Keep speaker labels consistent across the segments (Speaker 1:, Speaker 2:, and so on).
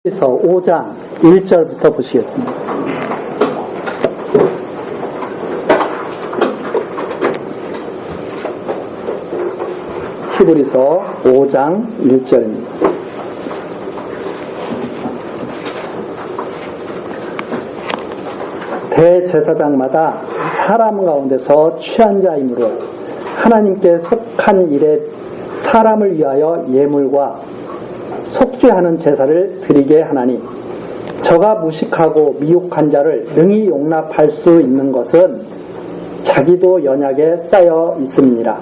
Speaker 1: 히브리서 5장 1절부터 보시겠습니다. 히브리서 5장 1절입니다. 대제사장마다 사람 가운데서 취한 자이므로 하나님께 속한 일에 사람을 위하여 예물과 속죄하는 제사를 드리게 하나니 저가 무식하고 미혹한 자를 능히 용납할 수 있는 것은 자기도 연약에 쌓여 있음이니라.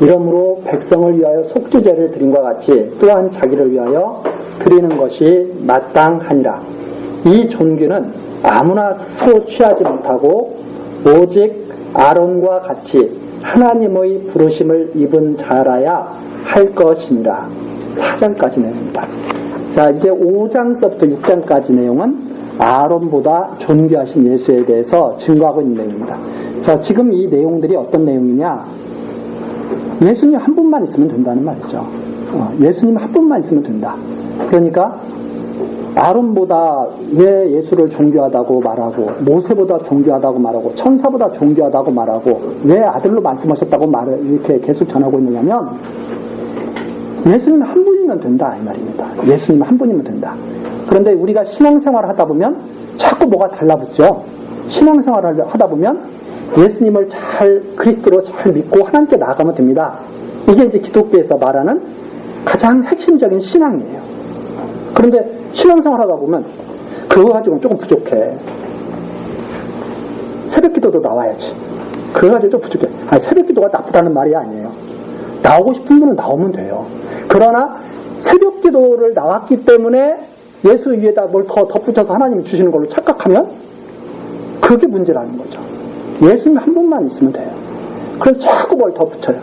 Speaker 1: 이러므로 백성을 위하여 속죄제를 드림과 같이 또한 자기를 위하여 드리는 것이 마땅하니라. 이 존귀는 아무나 스스로 취하지 못하고 오직 아론과 같이 하나님의 부르심을 입은 자라야 할 것이니라. 4장까지 내용입니다. 자, 이제 5장서부터 6장까지 내용은 아론보다 존귀하신 예수에 대해서 증거하고 있는 내용입니다. 자, 지금 이 내용들이 어떤 내용이냐? 예수님 한 분만 있으면 된다는 말이죠. 예수님 한 분만 있으면 된다. 그러니까 아론보다 왜 예수를 존귀하다고 말하고, 모세보다 존귀하다고 말하고, 천사보다 존귀하다고 말하고, 왜 아들로 말씀하셨다고 이렇게 계속 전하고 있느냐면, 예수님 한 분이면 된다 이 말입니다. 예수님 한 분이면 된다. 그런데 우리가 신앙생활을 하다 보면 자꾸 뭐가 달라붙죠. 신앙생활을 하다 보면 예수님을 그리스도로 잘 믿고 하나님께 나아가면 됩니다. 이게 이제 기독교에서 말하는 가장 핵심적인 신앙이에요. 그런데 신앙생활 하다 보면 그거 가지고는 조금 부족해. 새벽기도도 나와야지. 그거 가지고 좀 부족해. 새벽기도가 나쁘다는 말이 아니에요. 나오고 싶은 분은 나오면 돼요. 그러나 새벽기도를 나왔기 때문에 예수 위에다 뭘 더 덧붙여서 하나님이 주시는 걸로 착각하면 그게 문제라는 거죠. 예수님 한 분만 있으면 돼요. 그래서 자꾸 뭘 덧붙여요.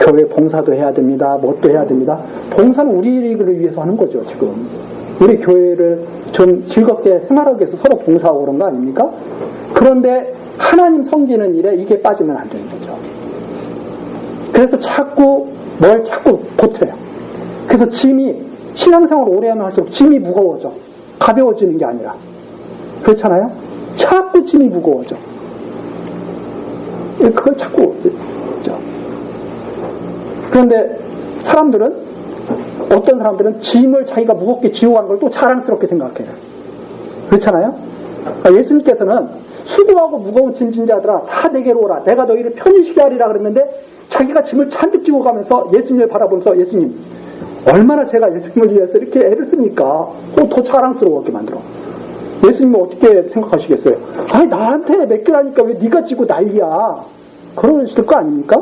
Speaker 1: 교회 봉사도 해야 됩니다. 뭣도 해야 됩니다. 봉사는 우리를 위해서 하는 거죠. 지금 우리 교회를 좀 즐겁게 생활하기 위해서 서로 봉사하고 그런 거 아닙니까? 그런데 하나님 섬기는 일에 이게 빠지면 안 되는 거죠. 그래서 자꾸 보태요. 그래서 짐이, 신앙생활 오래 하면 할수록 짐이 무거워져. 가벼워지는 게 아니라. 그렇잖아요? 자꾸 짐이 무거워져. 그걸 자꾸, 그렇죠? 그런데 어떤 사람들은 짐을 자기가 무겁게 지고 가는 걸 또 자랑스럽게 생각해요. 그렇잖아요? 예수님께서는 수고하고 무거운 짐진 자들아 다 내게로 오라. 내가 너희를 편히 쉬게 하리라 그랬는데 자기가 짐을 잔뜩 지고 가면서 예수님을 바라보면서 예수님 얼마나 제가 예수님을 위해서 이렇게 애를 씁니까? 더 자랑스러워하게 만들어. 예수님은 어떻게 생각하시겠어요? 아니 나한테 맡기라니까 왜 네가 지고 난리야. 그러실 거 아닙니까?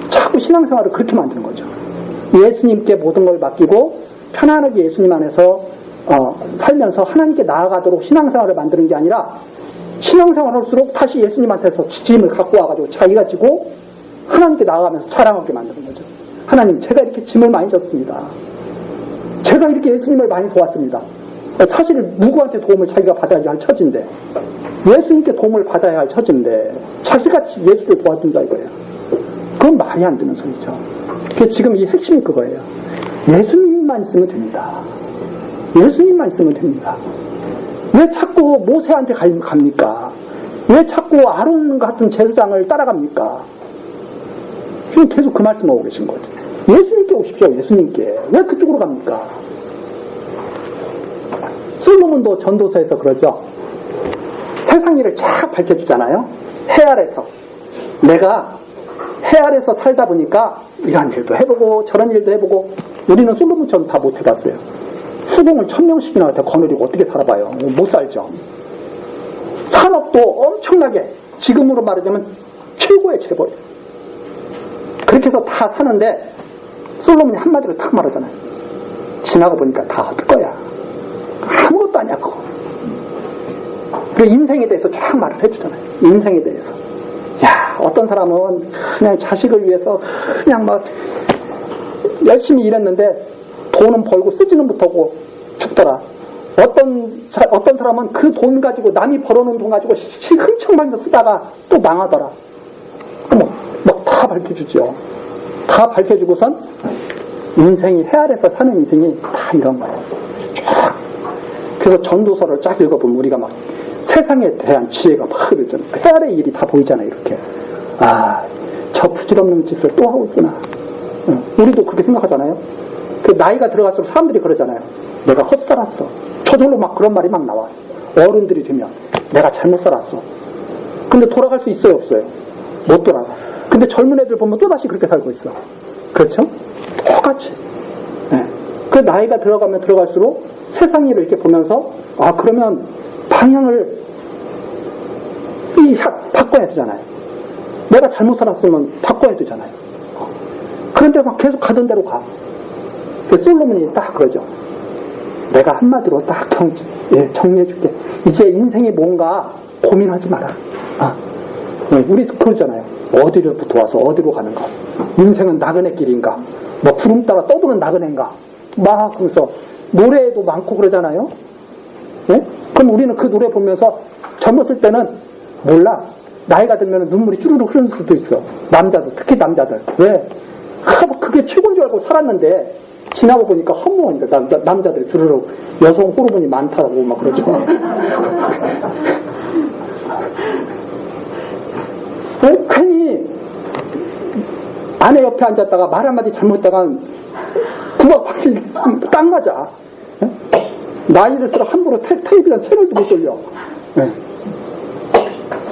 Speaker 1: 자꾸 신앙생활을 그렇게 만드는 거죠. 예수님께 모든 걸 맡기고 편안하게 예수님 안에서 살면서 하나님께 나아가도록 신앙생활을 만드는 게 아니라 신앙생활을 할수록 다시 예수님한테서 짐을 갖고 와가지고 자기가 지고 하나님께 나아가면서 자랑하게 만드는 거죠. 하나님 제가 이렇게 짐을 많이 졌습니다. 제가 이렇게 예수님을 많이 도왔습니다. 사실 누구한테 도움을 자기가 받아야 할 처지인데 예수님께 도움을 받아야 할 처지인데 자기같이 예수를 도와준다 이거예요. 그건 말이 안 되는 소리죠. 지금 이 핵심이 그거예요. 예수님만 있으면 됩니다. 예수님만 있으면 됩니다. 왜 자꾸 모세한테 갑니까? 왜 자꾸 아론 같은 제사장을 따라갑니까? 지금 계속 그 말씀하고 계신 거죠. 예수님께 오십시오. 예수님께. 왜 그쪽으로 갑니까? 솔로몬도 전도서에서 그러죠. 세상 일을 쫙 밝혀주잖아요. 해 아래서. 내가 해 아래서 살다 보니까 이런 일도 해보고 저런 일도 해보고 우리는 솔로몬처럼 다 못 해봤어요. 수공을 1000명씩이나 거느리고 어떻게 살아봐요. 못 살죠. 산업도 엄청나게 지금으로 말하자면 최고의 재벌. 그렇게 해서 다 사는데 솔로몬이 한마디로 딱 말하잖아요. 지나가 보니까 다 헛거야. 아무것도 아니야 그거. 그리고 인생에 대해서 쫙 말을 해주잖아요. 인생에 대해서. 야, 어떤 사람은 그냥 자식을 위해서 그냥 막 열심히 일했는데 돈은 벌고 쓰지는 못하고 죽더라. 어떤 사람은 그 돈 가지고 남이 벌어놓은 돈 가지고 흥청망청 쓰다가 또 망하더라. 뭐 다 밝혀주죠. 다 밝혀주고선 인생이 해 아래서 사는 인생이 다 이런 거예요. 그래서 전도서를 쫙 읽어보면 우리가 막 세상에 대한 지혜가 막 흐르잖아요. 헤아릴 일이 다 보이잖아요. 이렇게. 아, 저 부질없는 짓을 또 하고 있구나. 우리도 그렇게 생각하잖아요. 그 나이가 들어갈수록 사람들이 그러잖아요. 내가 헛살았어. 저절로 막 그런 말이 막 나와. 어른들이 되면 내가 잘못 살았어. 근데 돌아갈 수 있어요, 없어요? 못 돌아가. 근데 젊은 애들 보면 또다시 그렇게 살고 있어. 그렇죠? 똑같이. 네. 그 나이가 들어가면 들어갈수록 세상 일을 이렇게 보면서 아, 그러면 방향을 바꿔야 되잖아요. 내가 잘못 살았으면 바꿔야 되잖아요. 그런데 막 계속 가던 대로 가. 솔로몬이 딱 그러죠. 내가 한마디로 딱 정리해줄게. 이제 인생이 뭔가 고민하지 마라. 우리 그러잖아요. 어디로부터 와서 어디로 가는가. 인생은 나그네 길인가. 뭐 구름 따라 떠도는 나그네인가. 막 그러면서 노래도 많고 그러잖아요. 네? 그럼 우리는 그 노래 보면서 젊었을 때는 몰라. 나이가 들면 눈물이 쭈르르 흐르는 수도 있어. 남자들, 특히 남자들. 왜? 그게 최고인 줄 알고 살았는데 지나고 보니까 허무하니까 남자들 주르륵 여성 호르몬이 많다고 막 그러죠. 괜히 아내 옆에 앉았다가 말 한마디 잘못했다가 구박받기 딱 맞아. 나이 들수록 함부로 텔레비전 채널도 못 돌려.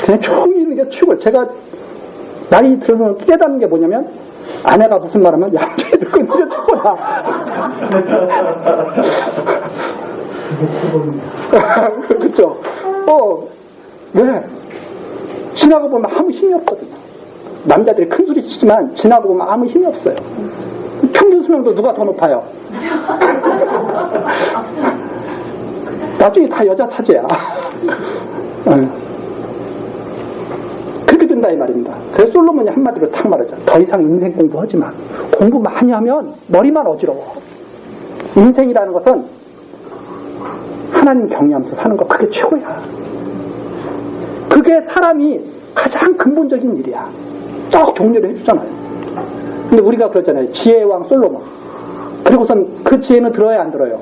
Speaker 1: 그냥 조용히 있는 게 최고. 제가 나이 들어서 깨닫는 게 뭐냐면 아내가 무슨 말하면 양쪽에 듣고 있는 게 최고야. 그렇죠. 왜? 지나고 보면 아무 힘이 없거든요. 남자들이 큰 소리 치지만 지나고 보면 아무 힘이 없어요. 평균 수명도 누가 더 높아요? 나중에 다 여자 차지야. 그렇게 된다 이 말입니다. 그래서 솔로몬이 한마디로 탁 말하죠. 더 이상 인생 공부하지 마. 공부 많이 하면 머리만 어지러워. 인생이라는 것은 하나님 경외하면서 사는 거 그게 최고야. 그게 사람이 가장 근본적인 일이야. 쭉 정리를 해주잖아요. 근데 우리가 그러잖아요. 지혜의 왕 솔로몬. 그리고선 그 지혜는 들어야 안 들어요?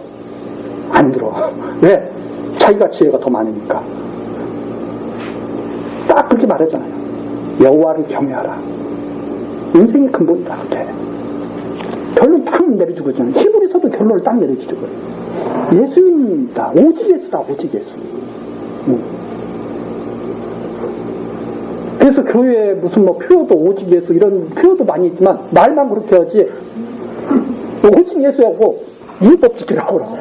Speaker 1: 안 들어. 왜? 자기가 지혜가 더 많으니까. 딱 그렇게 말하잖아요. 여호와를 경외하라. 인생의 근본이다. 그게. 결론 딱 내려주고 있잖아요. 히브리서도 결론을 딱 내려주고 있어요. 예수님입니다. 오직 예수다. 오직 예수. 그래서 교회에 무슨 뭐 표도 오직 예수 이런 표도 많이 있지만 말만 그렇게 하지 오직 예수하고 율법 지키라고 그러고.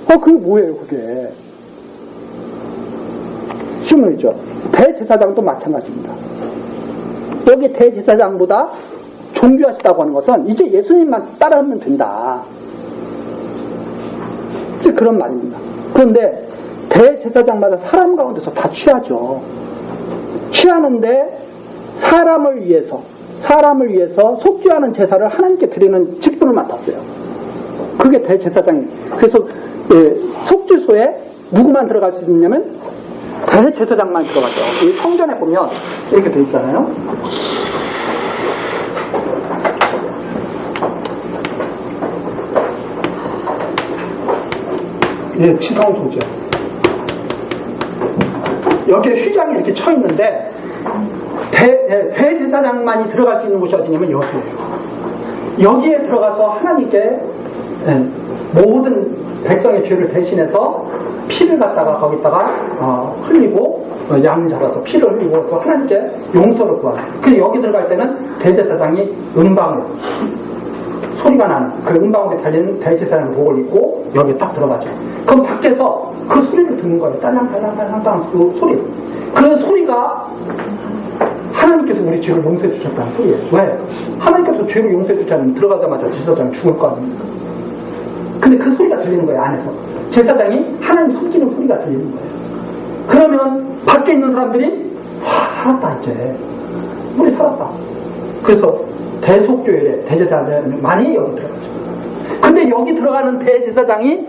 Speaker 1: 그게 뭐예요 그게. 시험이죠. 대제사장도 마찬가지입니다. 여기 대제사장보다 존귀하시다고 하는 것은 이제 예수님만 따라하면 된다. 이제 그런 말입니다. 그런데 대제사장마다 사람 가운데서 다 취하죠. 취하는데 사람을 위해서 속죄하는 제사를 하나님께 드리는 직분을 맡았어요. 그게 대제사장이. 그래서 속죄소에 누구만 들어갈 수 있냐면 대제사장만 들어가죠. 이 성전에 보면 이렇게 돼 있잖아요. 지성소죠. 여기에 휘장이 이렇게 쳐 있는데 대제사장만이 들어갈 수 있는 곳이 어디냐면 여기예요. 여기에 들어가서 하나님께 모든 백성의 죄를 대신해서 피를 갖다가 거기다가 흘리고 양 잡아서 피를 흘리고 해서 하나님께 용서를 구하고. 근데 여기 들어갈 때는 대제사장이 음방울 소리가 나는 그 음방울에 달리는 대제사장 복을 입고 여기 딱 들어가죠. 그럼 밖에서 그 소리를 듣는 거예요. 딸랑딸랑딸랑딸랑 그 소리. 그 소리가 하나님께서 우리 죄를 용서해 주셨다는 소리예요. 왜? 하나님께서 죄를 용서해 주지 않으면 들어가자마자 제사장이 죽을 거 아닙니까? 근데 그 소리가 들리는 거예요, 안에서. 제사장이 하나님 섬기는 소리가 들리는 거예요. 그러면 밖에 있는 사람들이 살았다 이제. 우리 살았다. 그래서 대속교회에 대제사장만이 여기 들어가죠. 근데 여기 들어가는 대제사장이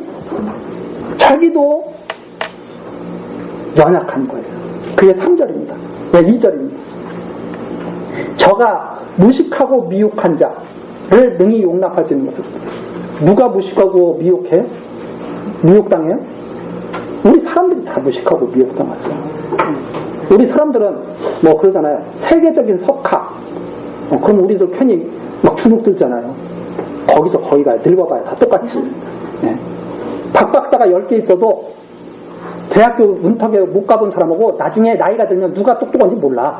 Speaker 1: 자기도 연약한 거예요. 그게 3절입니다. 네, 2절입니다. 저가 무식하고 미혹한 자를 능히 용납할 수 있는 것은 누가 무식하고 미혹해? 미혹당해요? 사람들이 다 무식하고 미혹당하죠. 우리 사람들은 뭐 그러잖아요. 세계적인 석학. 그럼 우리도 괜히 막 주눅 들잖아요. 거기서 거기가 늙어봐야 다 똑같지. 예. 박 박사가 10개 있어도 대학교 문턱에 못 가본 사람하고 나중에 나이가 들면 누가 똑똑한지 몰라.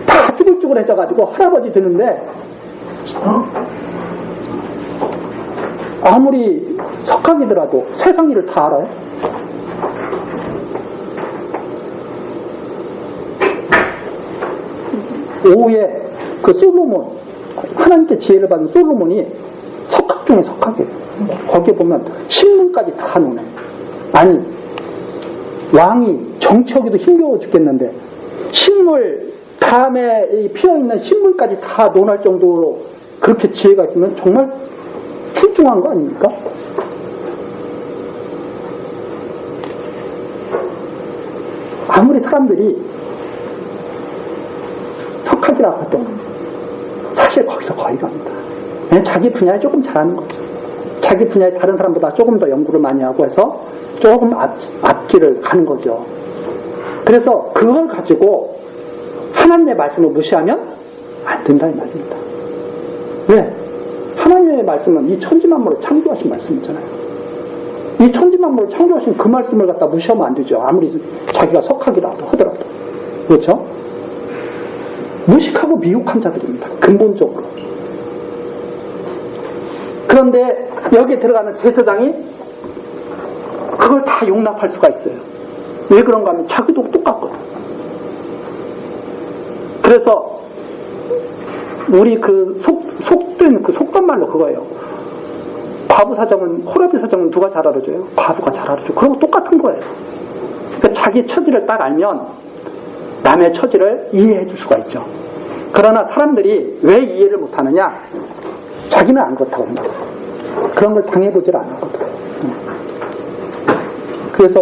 Speaker 1: 다 쭈글쭈글해져가지고 할아버지 되는데 아무리 석학이더라도 세상 일을 다 알아요. 오후에 그 솔로몬, 하나님께 지혜를 받은 솔로몬이 석학 중에 석학이에요. 거기에 보면 신문까지 다 노네. 아니, 왕이 정치하기도 힘겨워 죽겠는데 신물, 밤에 피어있는 신물까지 다 논할 정도로 그렇게 지혜가 있으면 정말 출중한 거 아닙니까? 아무리 사람들이 석학이라고 해도 사실 거기서 거의 갑니다. 자기 분야에 조금 잘하는 거죠. 자기 분야에 다른 사람보다 조금 더 연구를 많이 하고 해서 조금 앞길을 가는 거죠. 그래서 그걸 가지고 하나님의 말씀을 무시하면 안 된다 이 말입니다. 왜? 하나님의 말씀은 이 천지만물을 창조하신 말씀이잖아요. 이 천지만물을 창조하신 그 말씀을 갖다 무시하면 안 되죠. 아무리 자기가 석학이라도 하더라도. 그렇죠? 무식하고 미혹한 자들입니다. 근본적으로. 그런데 여기에 들어가는 제사장이 그걸 다 용납할 수가 있어요. 왜 그런가 하면 자기도 똑같거든. 그래서 우리 그 속된 그 속단말로 그거예요. 과부 사정은, 호라비 사정은 누가 잘 알아줘요? 과부가 잘 알아줘요. 그런 거 똑같은 거예요. 그러니까 자기 처지를 딱 알면 남의 처지를 이해해 줄 수가 있죠. 그러나 사람들이 왜 이해를 못하느냐? 자기는 안 그렇다고 한다고. 그런 걸 당해보질 않았거든. 그래서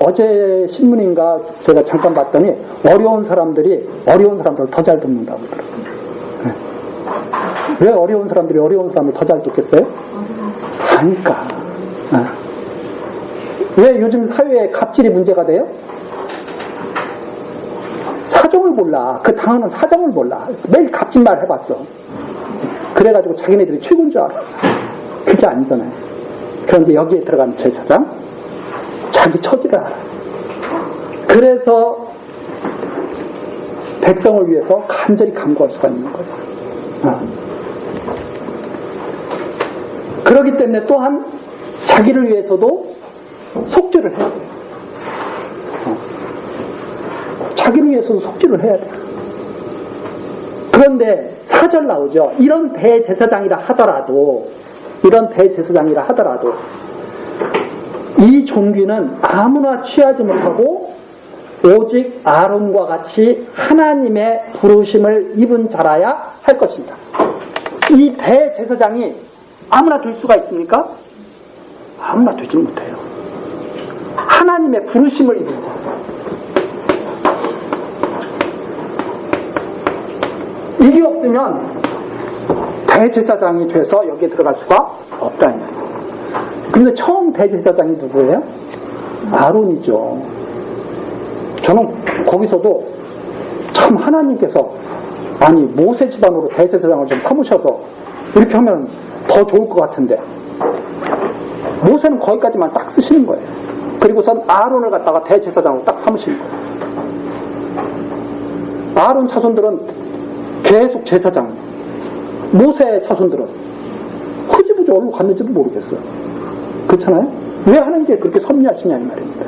Speaker 1: 어제 신문인가 제가 잠깐 봤더니 어려운 사람들을 더 잘 돕는다고 그러더라고요. 왜 어려운 사람들이 어려운 사람을 더 잘 돕겠어요? 아니까. 왜 요즘 사회에 갑질이 문제가 돼요? 사정을 몰라. 그 당하는 사정을 몰라. 매일 갑질말 해봤어. 그래가지고 자기네들이 최고인 줄 알아. 그게 아니잖아요. 그런데 여기에 들어가는 제사장, 자기 처지를 알아. 그래서 백성을 위해서 간절히 간구할 수가 있는 거죠. 그렇기 때문에 또한 자기를 위해서도 속죄를 해야 돼요. 자기를 위해서도 속죄를 해야 돼요. 그런데 4절 나오죠. 이런 대제사장이라 하더라도 이 종귀는 아무나 취하지 못하고 오직 아론과 같이 하나님의 부르심을 입은 자라야 할 것입니다. 이 대제사장이 아무나 될 수가 있습니까? 아무나 되지 못해요. 하나님의 부르심을 입은 자. 이게 없으면 대제사장이 돼서 여기에 들어갈 수가 없다는 거예요. 근데 처음 대제사장이 누구예요? 아론이죠. 저는 거기서도 참 하나님께서 아니 모세 집안으로 대제사장을 좀 삼으셔서 이렇게 하면 더 좋을 것 같은데 모세는 거기까지만 딱 쓰시는 거예요. 그리고선 아론을 갖다가 대제사장으로 딱 삼으시는 거예요. 아론 자손들은 계속 제사장, 모세의 자손들은 흐지부지 어디로 갔는지도 모르겠어요. 그렇잖아요? 왜 하나님께 그렇게 섭리하시냐 이 말입니다.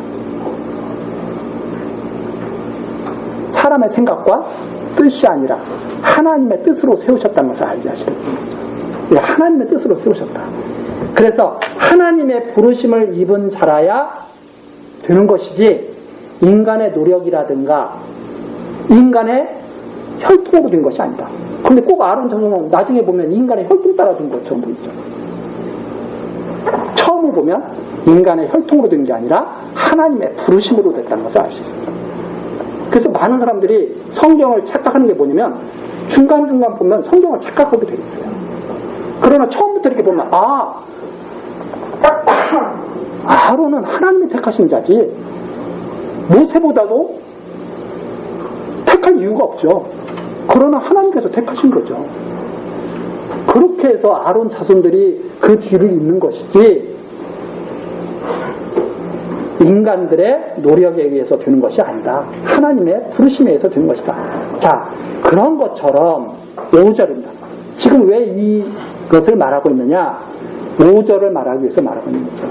Speaker 1: 사람의 생각과 뜻이 아니라 하나님의 뜻으로 세우셨다는 것을 알게 하시는 거죠. 하나님의 뜻으로 세우셨다. 그래서 하나님의 부르심을 입은 자라야 되는 것이지 인간의 노력이라든가 인간의 혈통으로 된 것이 아니다. 근데 꼭 아론 자손은 나중에 보면 인간의 혈통 따라 된 것처럼 보이죠. 처음을 보면 인간의 혈통으로 된 게 아니라 하나님의 부르심으로 됐다는 것을 알 수 있습니다. 그래서 많은 사람들이 성경을 착각하는 게 뭐냐면 중간중간 보면 성경을 착각하게 되어 있어요. 그러나 처음부터 이렇게 보면 아론은 하나님이 택하신 자지 모세보다도 택할 이유가 없죠. 그러나 하나님께서 택하신 거죠. 그렇게 해서 아론 자손들이 그 뒤를 잇는 것이지 인간들의 노력에 의해서 되는 것이 아니다. 하나님의 부르심에 의해서 되는 것이다. 자, 그런 것처럼 5절입니다. 지금 왜 이것을 말하고 있느냐? 5절을 말하기 위해서 말하고 있는 거죠.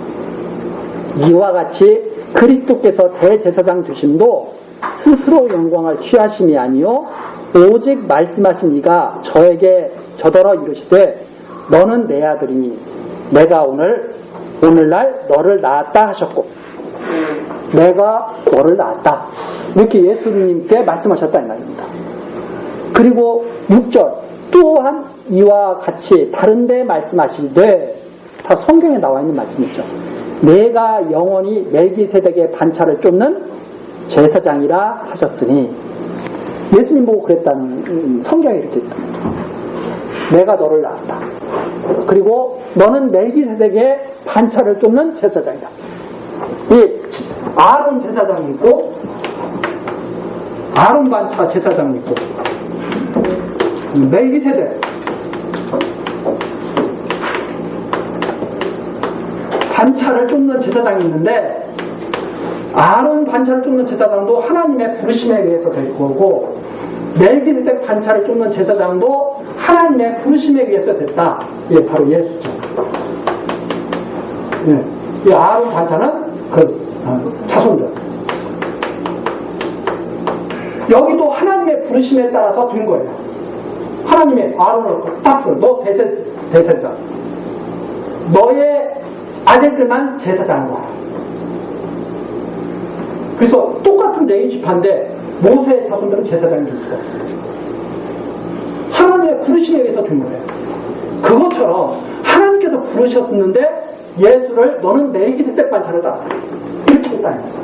Speaker 1: 이와 같이 그리스도께서 대제사장 되심도 스스로 영광을 취하심이 아니요 오직 말씀하신 이가 저에게 저더러 이르시되 너는 내 아들이니 내가 오늘날 너를 낳았다 하셨고 내가 너를 낳았다 이렇게 예수님께 말씀하셨다 이 말입니다. 그리고 6절 또한 이와 같이 다른 데 말씀하시되 다 성경에 나와 있는 말씀이죠. 내가 영원히 멜기세덱의 반차를 쫓는 제사장이라 하셨으니 예수님 보고 그랬다는 성경에 이렇게 있답니다. 내가 너를 낳았다. 그리고 너는 멜기세덱의 반차를 쫓는 제사장이다. 이 아론 제사장이 있고 아론 반차 제사장이 있고 멜기세덱 반차를 쫓는 제사장이 있는데 아론 반차를 쫓는 제사장도 하나님의 부르심에 의해서 될 거고 멜기세덱 반차를 쫓는 제사장도 하나님의 부르심에 의해서 됐다. 이게 바로 예수죠. 네. 이 아론 반차는 자손들. 여기도 하나님의 부르심에 따라서 된 거예요. 하나님의 아론을 딱 너 대제사장. 너의 아들들만 제사장으로 하라. 그래서 똑같은 레위 지파인데 모세의 자손들은 제사장이 될 수가 없어요. 하나님의 부르심에 의해서 된 거예요. 그것처럼 하나님께서 부르셨는데 예수를 너는 멜기세덱 반차를 따라 이렇게 했다는 거예요.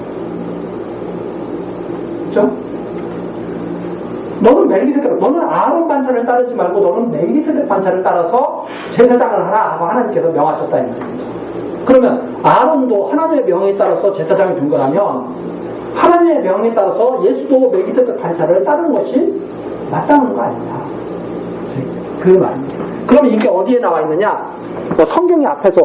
Speaker 1: 그렇죠? 너는 멜기세덱, 너는 아론 반차를 따르지 말고 너는 멜기세덱 반차를 따라서 제사장을 하라 하고 하나님께서 명하셨다는 거예요. 그러면 아론도 하나님의 명에 따라서 제사장이 된 거라면 하나님의 명에 따라서 예수도 멜기세덱 반차를 따르는 것이 맞다는 거 아니냐. 그 말입니다. 그럼 이게 어디에 나와 있느냐? 성경의 앞에서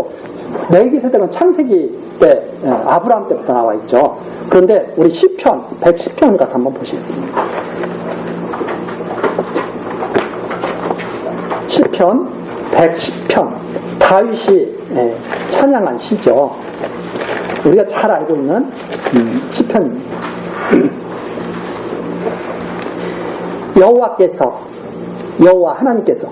Speaker 1: 멜기세덱은 창세기 때 아브라함 때부터 나와 있죠. 그런데 우리 시편 110편 가서 한번 보시겠습니다. 시편 110편 다윗이 찬양한 시죠. 우리가 잘 알고 있는 시편입니다. 여호와 하나님께서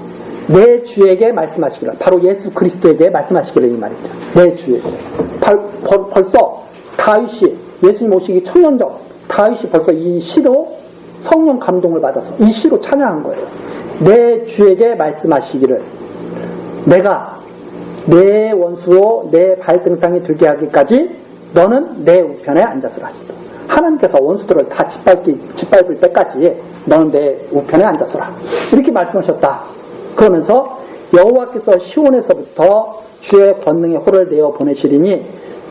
Speaker 1: 내 주에게 말씀하시기를, 바로 예수 그리스도에게 말씀하시기를 이 말이죠. 내 주에게. 벌써 다윗이 예수님 오시기 청년전 다윗이 벌써 이 시로 성령 감동을 받아서 이 시로 찬양한 거예요. 내 주에게 말씀하시기를 내가 내 원수로 내 발등상이 들게 하기까지 너는 내 우편에 앉았으라 하시다. 하나님께서 원수들을 다 짓밟을 때까지 너는 내 우편에 앉았으라 이렇게 말씀하셨다. 그러면서 여호와께서 시온에서부터 주의 권능의 호를 내어 보내시리니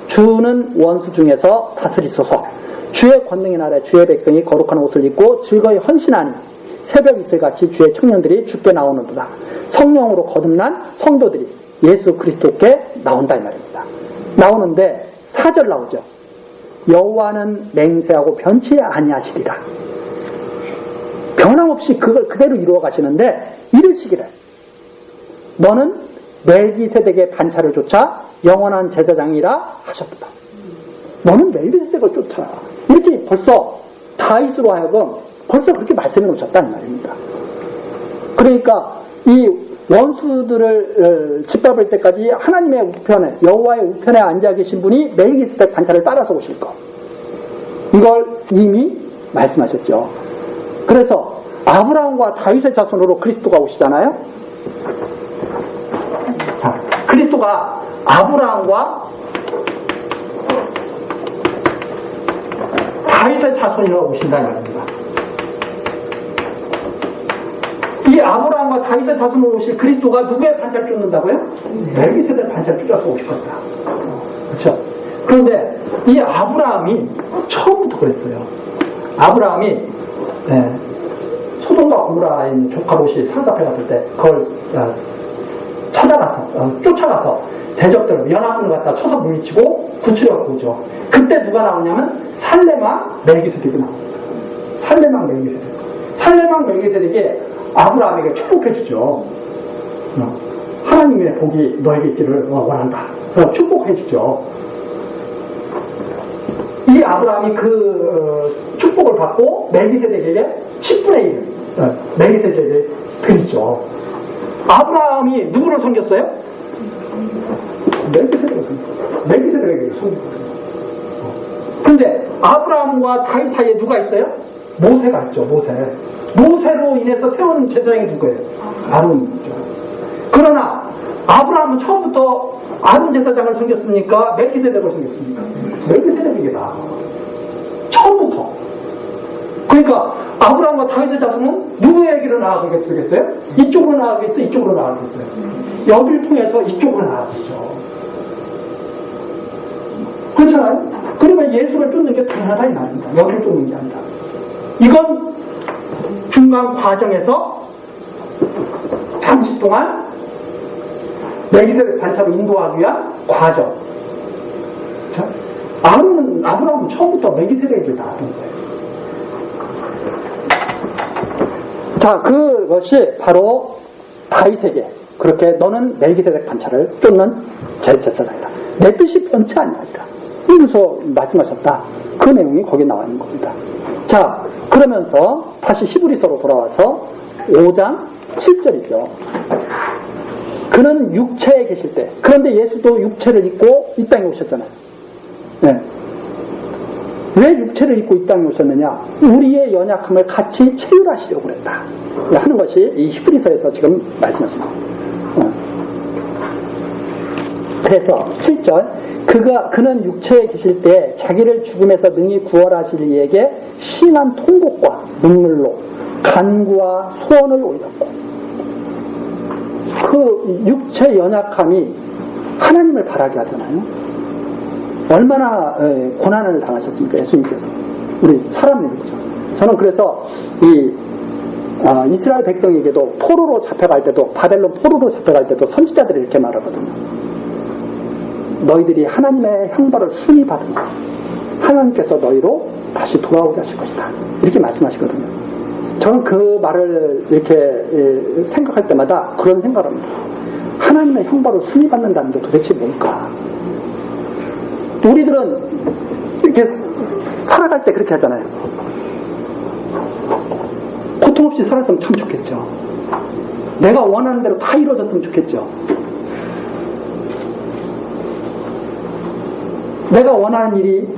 Speaker 1: 주는 원수 중에서 다스리소서. 주의 권능의 나라에 주의 백성이 거룩한 옷을 입고 즐거이 헌신하니 새벽 이슬같이 주의 청년들이 주께 나오는도다. 성령으로 거듭난 성도들이 예수 그리스도께 나온다 이 말입니다. 나오는데 4절 나오죠. 여호와는 맹세하고 변치 아니하시리라. 변함없이 그걸 그대로 이루어 가시는데 이르시기를 너는 멜기세덱의 반차를 쫓아 영원한 제사장이라 하셨다. 너는 멜기세덱을 쫓아. 이렇게 벌써 다윗으로 하여금 벌써 그렇게 말씀해 놓으셨다는 말입니다. 그러니까 이 원수들을 짓밟을 때까지 하나님의 우편에, 여호와의 우편에 앉아 계신 분이 멜기세덱 반차를 따라서 오실 것. 이걸 이미 말씀하셨죠. 그래서 아브라함과 다윗의 자손으로 그리스도가 오시잖아요. 자, 그리스도가 아브라함과 다윗의 자손으로 오신다는 말입니다. 이 아브라함과 다윗의 자손으로 오실 그리스도가 누구의 반차를 쫓는다고요? 멜기세덱 반차를 쫓아서 오실 것이다. 그렇죠? 그런데 이 아브라함이 처음부터 그랬어요. 아브라함이 소돔과 고모라에 있는 조카 롯이 산사패 갔을 때 그걸 쫓아가서 대적들을 연합군을 갖다 쳐서 물리치고 구출해갖고 오죠. 그때 누가 나오냐면 살레마 멜기세덱이 나옵니다. 살레마 멜기세덱. 살레마 멜기세덱이 아브라함에게 축복해주죠. 하나님의 복이 너에게 있기를 원한다. 축복해주죠. 이 아브라함이 그 축복을 받고 멜기세덱에게 10분의 1 멜기세덱에게 드리죠. 아브라함이 누구를 섬겼어요? 멜기세덱을 섬겼어요. 멜기세덱에게 섬겼거든요. 그런데 아브라함과 다윗 사이에 누가 있어요? 모세가 있죠. 모세로 인해서 세운 제사장이 누구예요? 아론이죠. 그러나 아브라함은 처음부터 아론 제사장을 섬겼습니까? 멜기세덱을 섬겼습니까? 멜기세덱이다. 처음부터. 그러니까 아브라함과 다윗의 자손은 누구에게로 나아가겠어요? 이쪽으로 나아가겠어요? 이쪽으로 나아가겠어요? 여기를 통해서 이쪽으로 나아가겠죠. 그렇잖아요? 그러면 예수를 쫓는 게 당연하다 이 말입니다. 여기를 쫓는 게 아니라. 이건 중간 과정에서 잠시 동안 멜기세덱 반차로 인도하기 위한 과정. 자, 아브라함은 처음부터 멜기세덱에게 나왔던 거예요. 자, 그것이 바로 다윗에게 그렇게 너는 멜기세덱 반차를 쫓는 제사장이다. 내 뜻이 변치 아니하리라. 이러면서 말씀하셨다. 그 내용이 거기에 나와 있는 겁니다. 자, 그러면서 다시 히브리서로 돌아와서 5장 7절이죠. 그는 육체에 계실 때, 그런데 예수도 육체를 입고 이 땅에 오셨잖아요. 네. 왜 육체를 입고 이 땅에 오셨느냐? 우리의 연약함을 같이 체휼하시려고 그랬다 하는 것이 이 히브리서에서 지금 말씀하신 거예요. 그래서 7절 그는 육체에 계실 때 자기를 죽음에서 능히 구원하실 이에게 심한 통곡과 눈물로 간구와 소원을 올렸고, 그 육체 연약함이 하나님을 바라게 하잖아요. 얼마나 고난을 당하셨습니까? 예수님께서. 우리 사람들이죠. 저는 그래서 이스라엘 백성에게도 포로로 잡혀갈 때도, 바벨론 포로로 잡혀갈 때도 선지자들이 이렇게 말하거든요. 너희들이 하나님의 형벌을 순히 받은 것, 하나님께서 너희로 다시 돌아오게 하실 것이다. 이렇게 말씀하시거든요. 저는 그 말을 이렇게 생각할 때마다 그런 생각을 합니다. 하나님의 형벌을 순히 받는다는 게 도대체 뭘까? 우리들은 이렇게 살아갈 때 그렇게 하잖아요. 고통 없이 살았으면 참 좋겠죠. 내가 원하는 대로 다 이루어졌으면 좋겠죠. 내가 원하는 일이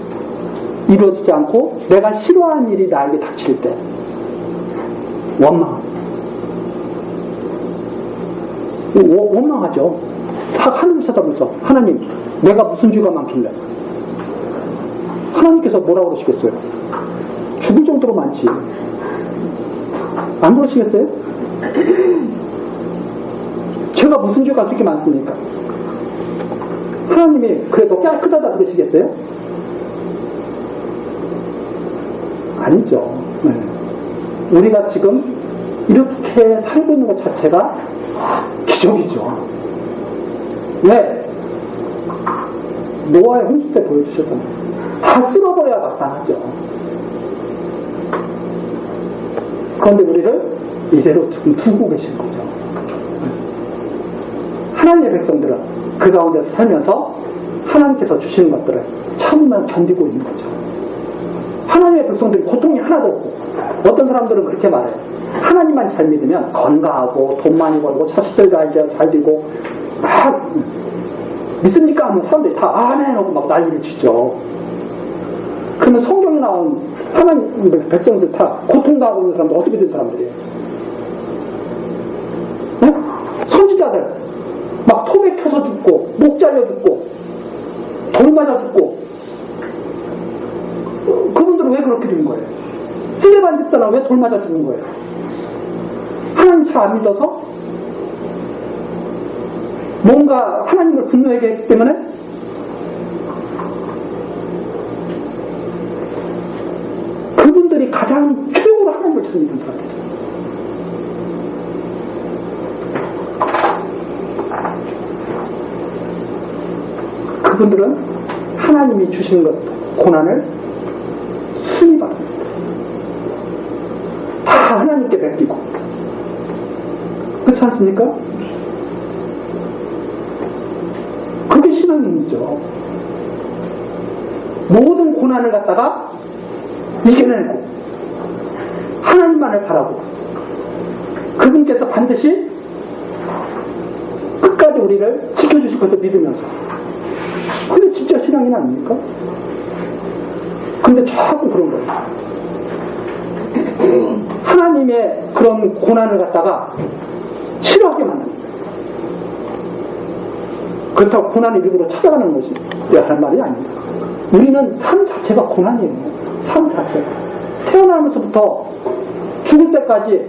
Speaker 1: 이루어지지 않고 내가 싫어하는 일이 나에게 닥칠 때 원망하죠. 하늘을 쳐다보면서 하나님, 내가 무슨 죄가 많길래? 하나님께서 뭐라고 그러시겠어요? 죽을 정도로 많지. 안 그러시겠어요? 제가 무슨 죄가 그렇게 많습니까? 하나님이 그래도 깨끗하다 그러시겠어요? 아니죠. 네. 우리가 지금 이렇게 살고 있는 것 자체가 기적이죠. 왜? 노아의 홍수 때 보여주셨잖아요. 다 쓸어버려야 마땅하죠. 그런데 우리를 이대로 지금 두고 계신 거죠. 하나님의 백성들은 그 가운데 살면서 하나님께서 주시는 것들을 참으면 견디고 있는 거죠. 하나님의 백성들이 고통이 하나도 없고, 어떤 사람들은 그렇게 말해요. 하나님만 잘 믿으면 건강하고 돈 많이 벌고 자식들과 잘 되고 믿습니까? 하면 사람들이 다 아멘 하고 막 난리를 치죠. 그러면 성경에 나온 하나님 백성들 다 고통당하고 있는 사람들 어떻게 된 사람들이에요? 네? 선지자들 막 토에 켜서 죽고 목 잘려 죽고 돌 맞아 죽고, 그분들은 왜 그렇게 된 거예요? 쓰레반 집사나 왜 돌 맞아 죽는 거예요? 하나님 잘 안 믿어서? 뭔가 하나님을 분노하게 했기 때문에? 가장 최고로 하나님을 찾는 사람이죠. 그분들은 하나님이 주신 것, 고난을 순히 받습니다. 다 하나님께 맡기고. 그렇지 않습니까? 그게 신앙인이죠. 모든 고난을 갖다가 이겨내고 하나님만을 바라고 그분께서 반드시 끝까지 우리를 지켜주실 것을 믿으면서. 근데 진짜 신앙인 아닙니까? 근데 자꾸 그런 거예요. 하나님의 그런 고난을 갖다가 싫어하게 만듭니다. 그렇다고 고난을 일부러 찾아가는 것이 하는 말이 아닙니다. 우리는 삶 자체가 고난이에요. 삶 자체가. 태어나면서부터 죽을 때까지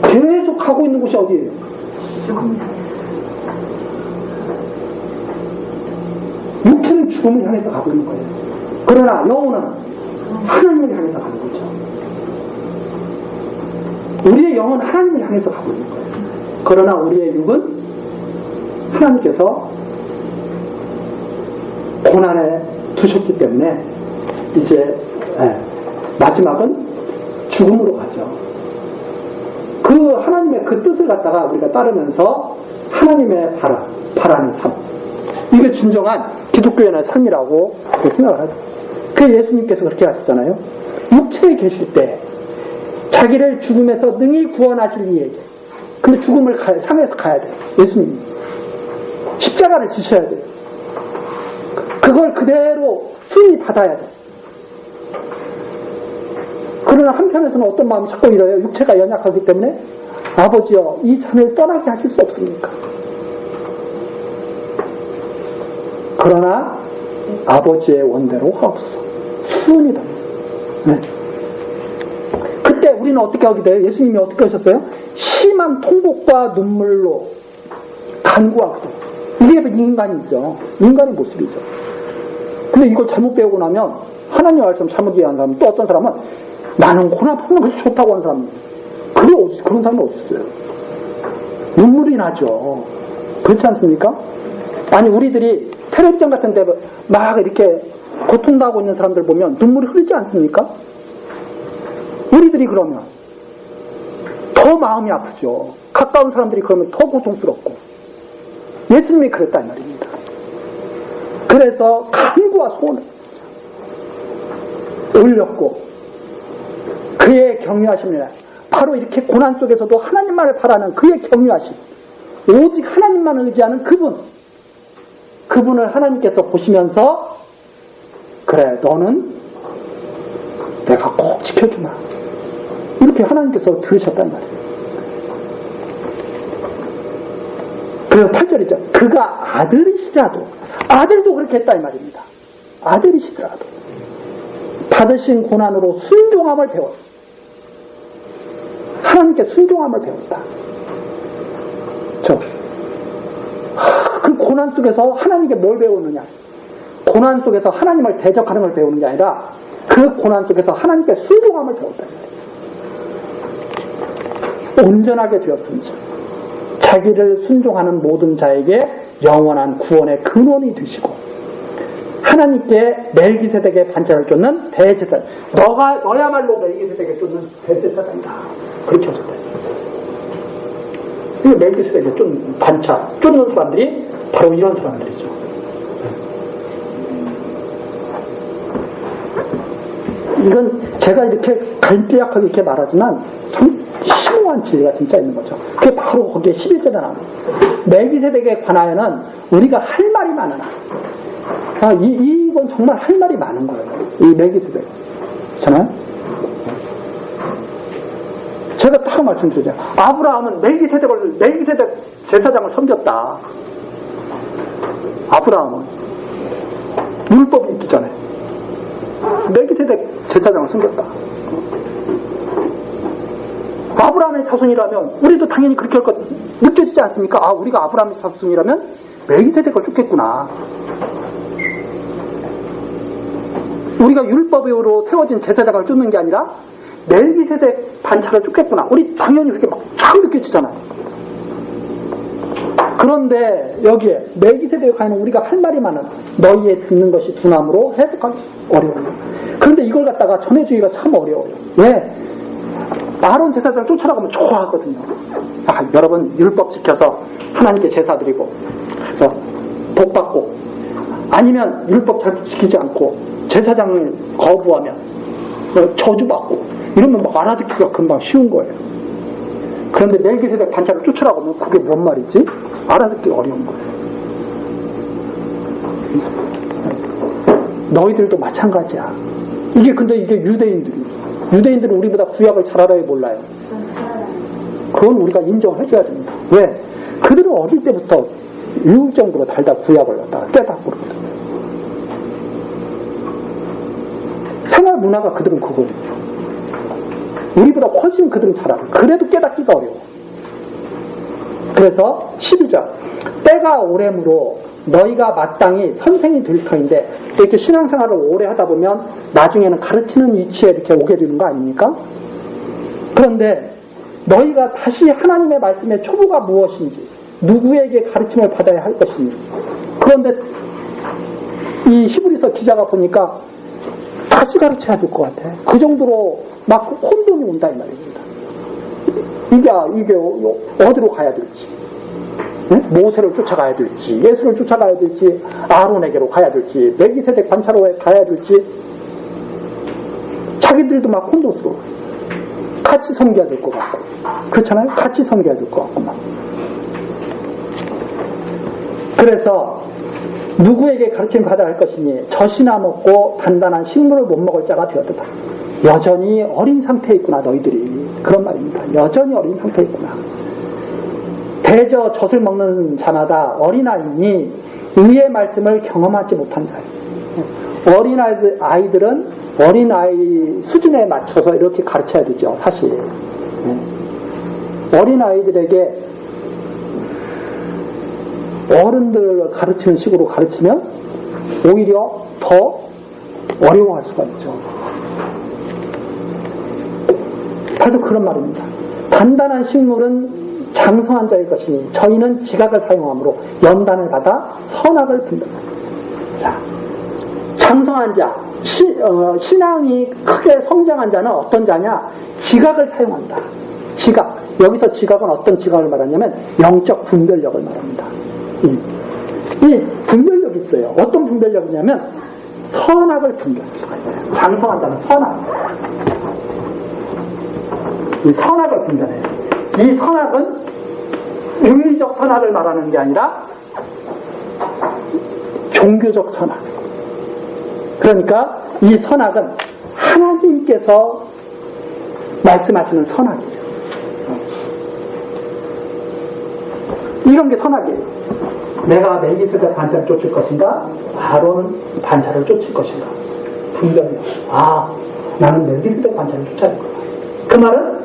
Speaker 1: 계속 가고 있는 곳이 어디예요? 육체는 죽음을 향해서 가고 있는 거예요. 그러나 영혼은 하나님을 향해서 가는 거죠. 우리의 영은 하나님을 향해서 가고 있는 거예요. 그러나 우리의 육은 하나님께서 고난에 두셨기 때문에 이제 마지막은 죽음으로 가죠. 그 하나님의 그 뜻을 갖다가 우리가 따르면서 하나님의 바라는 삶, 이게 진정한 기독교인의 삶이라고 생각을 하죠. 그 예수님께서 그렇게 하셨잖아요. 육체에 계실 때 자기를 죽음에서 능히 구원하실 이에게, 근데 죽음을 향해서 가야 돼요. 예수님이 십자가를 지셔야 돼요. 그걸 그대로 순히 받아야 돼요. 그러나 한편에서는 어떤 마음이 자꾸 이래요. 육체가 연약하기 때문에 아버지여 이 잔을 떠나게 하실 수 없습니까? 그러나 아버지의 원대로 하옵소서. 순히 답니다. 네. 그때 우리는 어떻게 하게 돼요? 예수님이 어떻게 하셨어요? 심한 통곡과 눈물로 간구하거든요. 이게 인간이죠. 인간의 모습이죠. 근데 이걸 잘못 배우고 나면 하나님의 말씀 잘못 이해한 사람은, 또 어떤 사람은 나는 고난 받는 것이 좋다고 하는 사람이, 그런 사람은 어디 있어요? 눈물이 나죠. 그렇지 않습니까? 아니 우리들이 텔레비전 같은 데 막 이렇게 고통당하고 있는 사람들 보면 눈물이 흐르지 않습니까? 우리들이 그러면 더 마음이 아프죠. 가까운 사람들이 그러면 더 고통스럽고. 예수님이 그랬단 말입니다. 그래서 간구와 소원을 올렸고 그의 경유하심이라, 바로 이렇게 고난 속에서도 하나님만을 바라는 그의 경유하심, 오직 하나님만 의지하는 그분을 하나님께서 보시면서 그래 너는 내가 꼭 지켜주마, 이렇게 하나님께서 들으셨단 말이에요. 그래서 8절이죠. 그가 아들이시라도, 아들도 그렇게 했다 이 말입니다. 아들이시더라도 받으신 고난으로 순종함을 배웠다. 하나님께 순종함을 배웠다. 그 고난 속에서 하나님께 뭘 배우느냐? 고난 속에서 하나님을 대적하는 걸 배우는 게 아니라 그 고난 속에서 하나님께 순종함을 배웠다. 온전하게 되었습니다. 자기를 순종하는 모든 자에게 영원한 구원의 근원이 되시고 하나님께 멜기세덱의 반차를 쫓는 대제사장, 너야말로 멜기세덱에 쫓는 대제사장이다. 그렇게 하셨다. 이 멜기세덱에 쫓는 반차, 쫓는 사람들이 바로 이런 사람들이죠. 이건 제가 이렇게 간략하게 이렇게 말하지만 참 심오한 진리가 진짜 있는 거죠. 그게 바로 거기에 11절에 나옵니다. 멜기세덱에 관하여는 우리가 할 말이 많으나, 이건 정말 할 말이 많은 거예요. 이 멜기세덱. 그렇잖아요? 제가 딱 말씀드리죠. 아브라함은 멜기세덱 제사장을 섬겼다. 아브라함은 율법이 있기 전에 멜기세덱 제사장을 섬겼다. 아브라함의 자손이라면 우리도 당연히 그렇게 할 것 느껴지지 않습니까? 아, 우리가 아브라함의 자손이라면 멜기세덱을 쫓겠구나. 우리가 율법으로 세워진 제사장을 쫓는 게 아니라 멜기세덱 반차를 쫓겠구나. 우리 당연히 그렇게 막 쫙 느껴지잖아요. 그런데 여기에 멜기세덱에 관한 우리가 할 말이 많아. 너희의 듣는 것이 두나무로 해석하기 어려워요. 그런데 이걸 갖다가 전해주기가 참 어려워요. 왜? 아론 제사장을 쫓아나가면 좋아하거든요. 여러분 율법 지켜서 하나님께 제사 드리고 그래서 복 받고, 아니면 율법 잘 지키지 않고 제사장을 거부하면 저주받고 이러면 막 알아듣기가 금방 쉬운 거예요. 그런데 멜기세덱 반차를 쫓아나가면 그게 뭔 말이지? 알아듣기 어려운 거예요. 너희들도 마찬가지야. 근데 이게 유대인들은 우리보다 구약을 잘 알아요, 몰라요? 그건 우리가 인정해줘야 됩니다. 왜? 그들은 어릴 때부터 유정도로 달다 구약을 갖다가 깨닫고 그러거든요. 생활 문화가 그들은 그거거든요. 우리보다 훨씬 그들은 잘 알아요. 그래도 깨닫기가 어려워. 그래서 12절 때가 오래므로 너희가 마땅히 선생이 될 터인데, 이렇게 신앙생활을 오래 하다 보면 나중에는 가르치는 위치에 이렇게 오게 되는 거 아닙니까? 그런데 너희가 다시 하나님의 말씀의 초보가 무엇인지, 누구에게 가르침을 받아야 할 것인지. 그런데 이 히브리서 기자가 보니까 다시 가르쳐야 될 것 같아. 그 정도로 막 혼돈이 온다 이 말입니다. 이게 어디로 가야 될지, 모세를 쫓아가야 될지, 예수를 쫓아가야 될지, 아론에게로 가야 될지, 멜기세덱 반차로 가야 될지, 자기들도 막 혼돈스러워. 같이 섬겨야 될 것 같고, 그렇잖아요? 같이 섬겨야 될 것 같고 막. 그래서 누구에게 가르침을 받아야 할 것이니 젖이나 먹고 단단한 식물을 못 먹을 자가 되었다. 여전히 어린 상태에 있구나 너희들이. 그런 말입니다. 여전히 어린 상태에 있구나. 대저 젖을 먹는 자마다 어린아이니 의의 말씀을 경험하지 못한 자예요. 어린아이들은 어린아이 수준에 맞춰서 이렇게 가르쳐야 되죠. 사실 어린아이들에게 어른들 가르치는 식으로 가르치면 오히려 더 어려워할 수가 있죠. 바로 그런 말입니다. 단단한 식물은 장성한 자일 것이니 저희는 지각을 사용함으로 연단을 받아 선악을 분별한다. 자, 장성한 자, 신앙이 크게 성장한 자는 어떤 자냐? 지각을 사용한다. 지각. 여기서 지각은 어떤 지각을 말하냐면 영적 분별력을 말합니다. 이 분별력이 있어요. 어떤 분별력이냐면 선악을 분별할 수가 있어요. 장성한다는 선악. 이 선악을 분별해요. 이 선악은 윤리적 선악을 말하는 게 아니라 종교적 선악. 그러니까 이 선악은 하나님께서 말씀하시는 선악이에요. 이런 게 선악이에요. 내가 멜기세덱 반차를 쫓을 것인가? 아론 반차를 쫓을 것인가? 분별력. 나는 멜기세덱 반차를 쫓아야 될 거야. 그 말은